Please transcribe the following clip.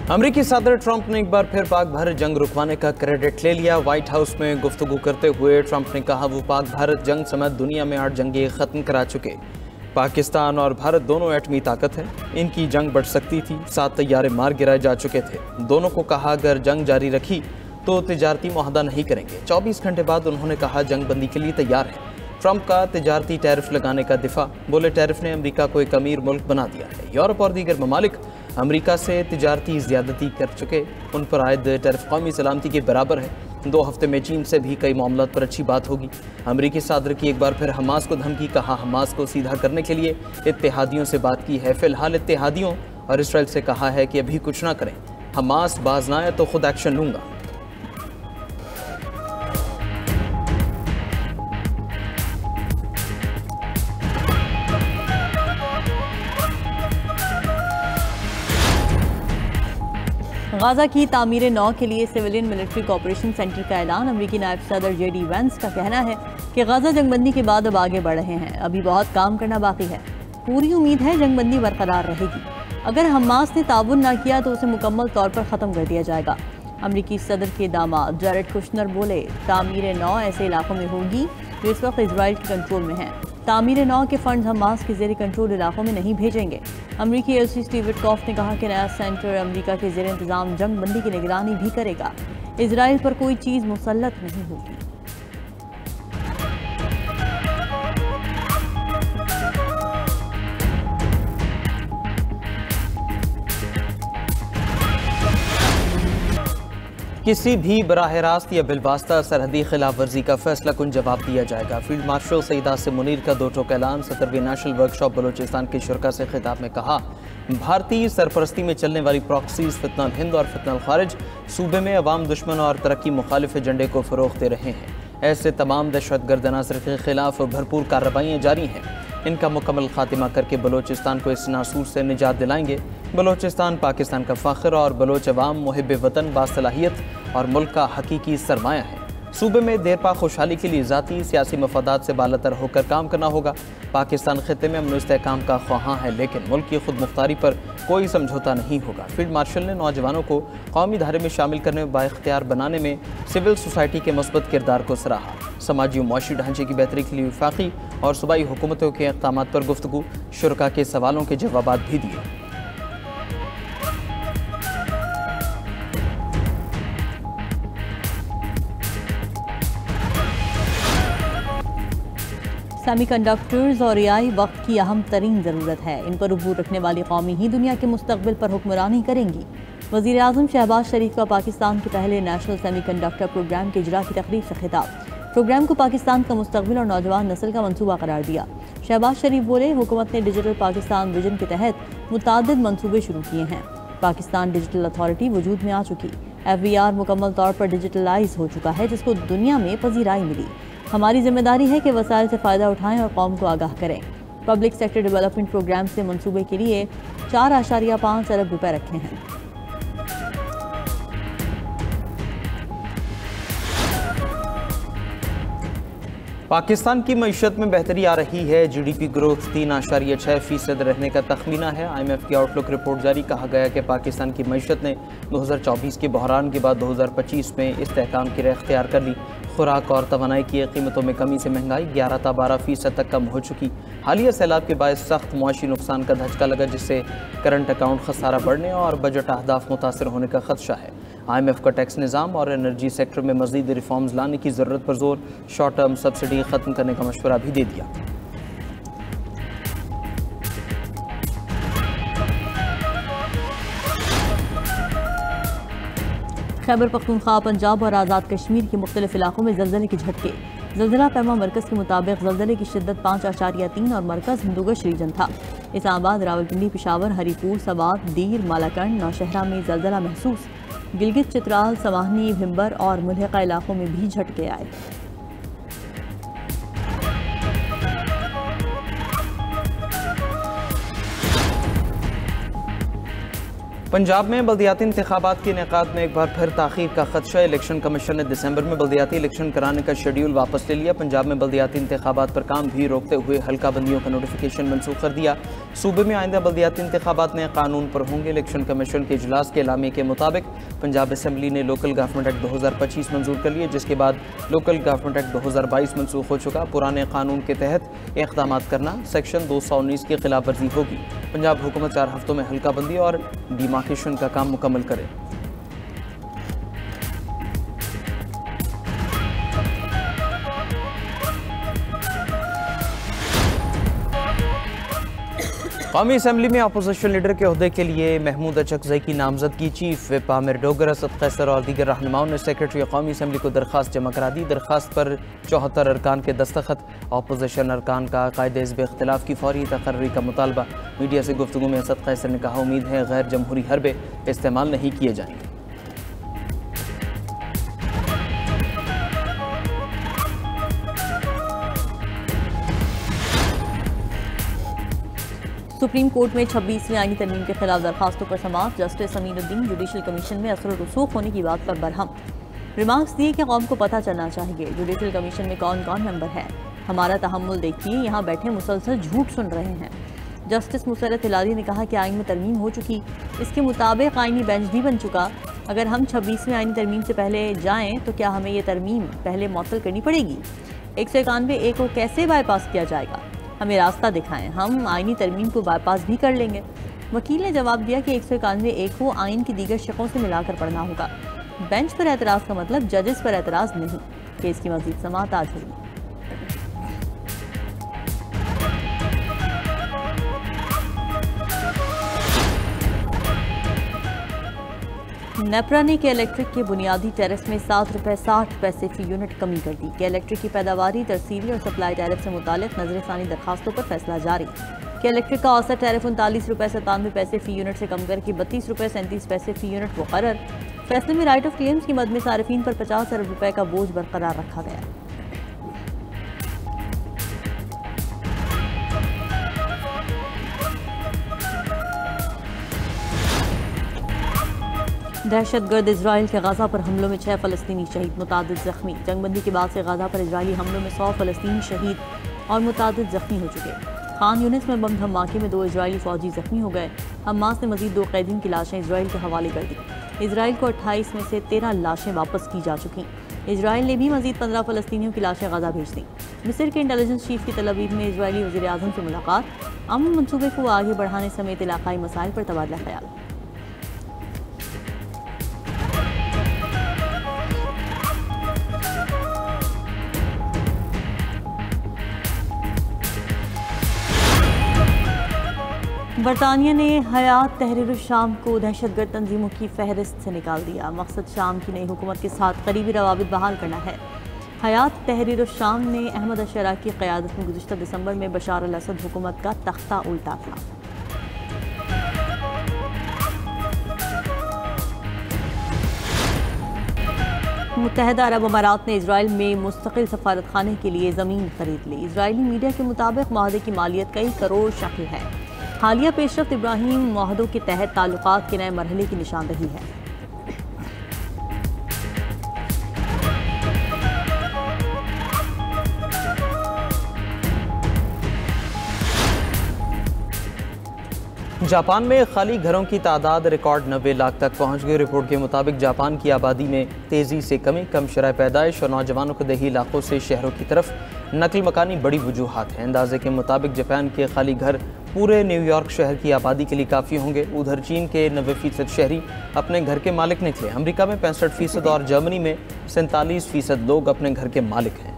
अमरीकी सदर ट्रंप ने एक बार फिर पाक भारत जंग रुकवाने का क्रेडिट ले लिया। व्हाइट हाउस में गुफ्तगू करते हुए ट्रंप ने कहा वो पाक भारत जंग समेत दुनिया में 8 जंगें खत्म करा चुके। पाकिस्तान और भारत दोनों एटमी ताकत है, इनकी जंग बढ़ सकती थी। 7 तैयारे मार गिराए जा चुके थे। दोनों को कहा अगर जंग जारी रखी तो तिजारती मुआहदा नहीं करेंगे। 24 घंटे बाद उन्होंने कहा जंग बंदी के लिए तैयार है। ट्रंप का तिजारती टैरिफ लगाने का दिफा, बोले टैरिफ ने अमेरिका को एक अमीर मुल्क बना दिया है। यूरोप और दीगर ममालिक अमेरिका से तिजारती ज़्यादती कर चुके, उन पर आयद टैरिफ कौमी सलामती के बराबर है। 2 हफ्ते में चीन से भी कई मामलों पर अच्छी बात होगी। अमेरिकी सदर की एक बार फिर हमास को धमकी, कहा हमास को सीधा करने के लिए इत्तेहादियों से बात की है। फिलहाल इत्तेहादियों और इसराइल से कहा है कि अभी कुछ ना करें, हमास बाज ना आए तो खुद एक्शन लूंगा। गाजा की तामीर 9 के लिए सिविलियन मिलिट्री कोऑपरेशन सेंटर का ऐलान। अमेरिकी नायब सदर JD वैंस का कहना है कि गाजा जंगबंदी के बाद अब आगे बढ़ रहे हैं, अभी बहुत काम करना बाकी है। पूरी उम्मीद है जंगबंदी बरकरार रहेगी। अगर हमास ने ताउन ना किया तो उसे मुकम्मल तौर पर ख़त्म कर दिया जाएगा। अमेरिकी सदर के दामाद जैरेड कुशनर बोले तामीर 9 ऐसे इलाकों में होगी जो इस वक्त इजराइल के कंट्रोल में हैं। तामीर 9 के फंड हमास के ज़ेर कंट्रोल इलाकों में नहीं भेजेंगे। अमरीकी एलसी स्टीव विटकॉफ ने कहा कि नया सेंटर अमेरिका के ज़ेर इंतज़ाम जंग बंदी की निगरानी भी करेगा। इजराइल पर कोई चीज़ मुसल्लत नहीं होगी। किसी भी बराह रास्त या बिलवास्ता सरहदी खिलाफ वर्जी का फैसला कुन जवाब दिया जाएगा। फील्ड मार्शल सईद आसिम मुनीर का 2 टोक ऐलान। 17वीं नेशनल वर्कशॉप बलूचिस्तान के शुरा से खिताब में कहा भारतीय सरपरस्ती में चलने वाली प्रॉक्सीज फितनल हिंद और फितनल खारिज सूबे में अवाम दुश्मन और तरक्की मुखालिफ एजेंडे को फ़रोग़ दे रहे हैं। ऐसे तमाम दहशतगर्द अनासर के खिलाफ भरपूर कार्रवाइयाँ जारी हैं। इनका मुकम्मल खात्मा करके बलूचिस्तान को इस नासूर से निजात दिलाएंगे। बलूचिस्तान पाकिस्तान का फ़ख्र और बलोच अवाम मुहिब वतन बासलाहियत और मुल्क का हकीकी सरमाया है। सूबे में देरपा खुशहाली के लिए ज़ाती सियासी मफादात से बालातर होकर काम करना होगा। पाकिस्तान खिते में अमन इस्तेहकाम का ख्वाहां है, लेकिन मुल्क की खुद मुख्तारी पर कोई समझौता नहीं होगा। फील्ड मार्शल ने नौजवानों को कौमी धारे में शामिल करने, बाइख्तियार बनाने में सिविल सोसाइटी के मुस्बत किरदार को सराहा। समाजी और मुआशी ढांचे की बेहतरी के लिए वफाकी और सूबाई हुकूमतों के इक़दामात पर गुफ्तगू, शुरा के सवालों के जवाब भी दिए। सेमीकंडक्टर्स और AI वक्त की अहम तरीन ज़रूरत है। इन पर अबूर रखने वाली कौमी ही दुनिया के मुस्तकबिल पर हुक्मरानी करेंगी। वज़ीर आज़म शहबाज शरीफ का पाकिस्तान के पहले नेशनल सेमीकंडक्टर प्रोग्राम के इजरा की तकरीब से खिताब। प्रोग्राम को पाकिस्तान का मुस्तकबिल और नौजवान नस्ल का मनसूबा करार दिया। शहबाज शरीफ बोले हुकूमत ने डिजिटल पाकिस्तान विजन के तहत मुतादिद मनसूबे शुरू किए हैं। पाकिस्तान डिजिटल अथॉरिटी वजूद में आ चुकी। FVR मुकम्मल तौर पर डिजिटलाइज हो चुका है, जिसको दुनिया में पजीराई मिली। हमारी जिम्मेदारी है कि वसाइल से फ़ायदा उठाएं और कौम को आगाह करें। पब्लिक सेक्टर डेवलपमेंट प्रोग्राम से मंसूबे के लिए 4.5 अरब रुपए रखे हैं। पाकिस्तान की मईशत में बेहतरी आ रही है। GDP ग्रोथ 3.6% रहने का तखमीना है। IMF की आउटलुक रिपोर्ट जारी। कहा गया कि पाकिस्तान की मईशत ने 2024 के बहरान के बाद 2025 में इस्तेहकाम की राह इख्तियार कर ली। खुराक और तवानाई की कीमतों में कमी से महंगाई 11 से 12% तक कम हो चुकी। हालिया सैलाब के बायस सख्त मुआशी नुकसान का धचका लगा, जिससे करंट अकाउंट खसारा बढ़ने और बजट अहदाफ मुतासर होने का खदशा है। IMF का टैक्स निज़ाम और एनर्जी सेक्टर में मज़ीद रिफॉर्म्स लाने की ज़रूरत पर जोर। शॉर्ट टर्म सब्सिडी ख़त्म करने का मशवरा भी दे दिया। खैबर पख्तूनख्वा, पंजाब और आज़ाद कश्मीर के मुख्तलिफ इलाकों में ज़लज़ले के झटके। ज़लज़ला पैमा मरकज़ के मुताबिक ज़लज़ले की शिद्दत 5.3 और मरकज़ हिंदुगश रीजन था। इस्लामाबाद, रावलपिंडी, पेशावर, हरीपुर, सवात, दीर, मालाकंड, नौशहरा में ज़लज़ला महसूस। गिलगित, चित्राल, समाहनी, भिम्बर और मुल्हिका इलाकों में भी झटके आए। पंजाब में बल्दियाती इंतखाबात के इनेकाद में एक बार फिर ताख़ीर का खदशा। इलेक्शन कमीशन ने दिसंबर में बल्दियाती इलेक्शन कराने का शेड्यूल वापस ले लिया। पंजाब में बल्दियाती इंतखाबात पर काम भी रोकते हुए हल्का बंदियों का नोटिफिकेशन मनसूख कर दिया। सूबे में आइंदा बल्दियाती इंतखाबात नए कानून पर होंगे। इलेक्शन कमीशन के इजलास के एलामिये के मुताबिक पंजाब असम्बली ने लोकल गवर्नमेंट एक्ट 2025 मंजूर कर लिया, जिसके बाद लोकल गवर्नमेंट एक्ट 2022 मनसूख हो चुका। पुराने कानून के तहत इक़दाम करना सेक्शन 219 की खिलाफ वर्जी होगी। पंजाब हुकूमत 4 हफ्तों में हल्का बंदी और डिमार्केशन का काम मुकम्मल करे। कौमी असम्बली में अपोजिशन लीडर के ओहदे के लिए महमूद अचकज़ई की नामजदगी चीफ विप आमिर डोगर, असद कैसर और दीगर रहनुमाओं ने सेक्रेटरी कौमी असम्बली को दरख्वास्त जमा करा दी। दरख्वास्त पर 74 अरकान के दस्तखत। अपोजिशन अरकान का कायदे हिज़्ब इख्तिलाफ की फौरी तकर्री का मुतालबा। मीडिया से गुफ्तगू में असद कैसर ने कहा, उम्मीद है गैर जमहूरी हरबे इस्तेमाल नहीं किए जाएंगे। सुप्रीम कोर्ट में 26वीं आईनी तरमीम के खिलाफ दरखास्तों पर समाअत। जस्टिस अमीनुद्दीन जुडिशल कमीशन में असर रसूख होने की बात पर बरहम। रिमार्क्स दिए कि कौम को पता चलना चाहिए जुडिशल कमीशन में कौन कौन मेंबर है। हमारा तहम्मुल देखिए, यहाँ बैठे मुसलसल झूठ सुन रहे हैं। जस्टिस मुसर्रत हिलारी ने कहा कि आइन में तरमीम हो चुकी, इसके मुताबिक आइनी बेंच भी बन चुका। अगर हम 26वीं आइनी तरमीम से पहले जाएँ तो क्या हमें ये तरमीम पहले मौसल करनी पड़ेगी? 191A को कैसे बाईपास किया जाएगा? हमें रास्ता दिखाएं, हम आइनी तरमीम को बाईपास भी कर लेंगे। वकील ने जवाब दिया कि 191A को आइन की दीगर शकों से मिलाकर पढ़ना होगा। बेंच पर एतराज़ का मतलब जजेस पर एतराज़ नहीं। केस की मज़ीद समाअत आज होगी। नेपरा ने के इलेक्ट्रिक के बुनियादी टैरिफ में 7 रुपये 60 पैसे फी यूनिट कमी कर दी। के इलेक्ट्रिक की पैदावारी, तरसीली और सप्लाई टैरिफ से मुतालिक नजरसानी दरखास्तों पर फैसला जारी। के इलेक्ट्रिक का औसत टैरिफ 39 रुपये 97 पैसे फी यूनिट से कम करके 32 रुपये 37 पैसे फी यूनिट मुकर्रर। फैसले में राइट ऑफ क्लेम्स की मद में सार्फिन पर 50 अरब रुपये का बोझ बरकरार रखा गया। दहशतगर्द इजराइल के गाजा पर हमलों में 6 फ़लस्तीनी शहीद, मुतादिद जख्मी। जंगबंदी के बाद से गाजा पर इजरायली हमलों में 100 फ़लस्तीनी शहीद और मुतादिद जख्मी हो चुके। खान यूनिस में बम धमाके में 2 इजरायली फ़ौजी जख्मी हो गए। हमास ने मजीद 2 कैदियों की लाशें इजराइल के हवाले कर दी। इजराइल को 28 में से 13 लाशें वापस की जा चुकी। इजराइल ने भी मजीद 15 फ़लस्तीनियों की लाशें गाजा भेज दी। मिस्र के इंटेलिजेंस चीफ की तल अवीव में इजरायली वज़ीर आज़म से मुलाकात। अमन मनसूबे को आगे बढ़ाने समेत इलाकाई मसाइल पर तबादला ख्याल। बरतानिया ने हयात तहरीर शाम को दहशतगर्द तंजीमों की फहरिस्त से निकाल दिया। मकसद शाम की नई हुकूमत के साथ करीबी रवाबित बहाल करना है। हयात तहरीर शाम ने अहमद अशरा की क़यादत में गुज़िश्ता दिसंबर में बशार अल असद हुकूमत का तख्ता उल्टा था। मुत्तहिदा अरब अमारात ने इजराइल में मुस्तकिल सफारत खाने के लिए ज़मीन खरीद ली। इजरायली मीडिया के मुताबिक मुआहदे की मालियत कई करोड़ शक्ल है। हालिया पेशरफ्त इब्राहिम मुआहदों के तहत ताल्लुकात के नए मरहले की निशानदही है। जापान में खाली घरों की तादाद रिकॉर्ड 90 लाख तक पहुंच गई। रिपोर्ट के मुताबिक जापान की आबादी में तेज़ी से कमी, कम शरह पैदाइश और नौजवानों को देही इलाकों से शहरों की तरफ नकल मकानी बड़ी वजूहात हैं। अंदाजे के मुताबिक जापान के खाली घर पूरे न्यूयॉर्क शहर की आबादी के लिए काफ़ी होंगे। उधर चीन के 90% शहरी अपने घर के मालिक निकले। अमेरिका में 65% और जर्मनी में 47% लोग अपने घर के मालिक हैं।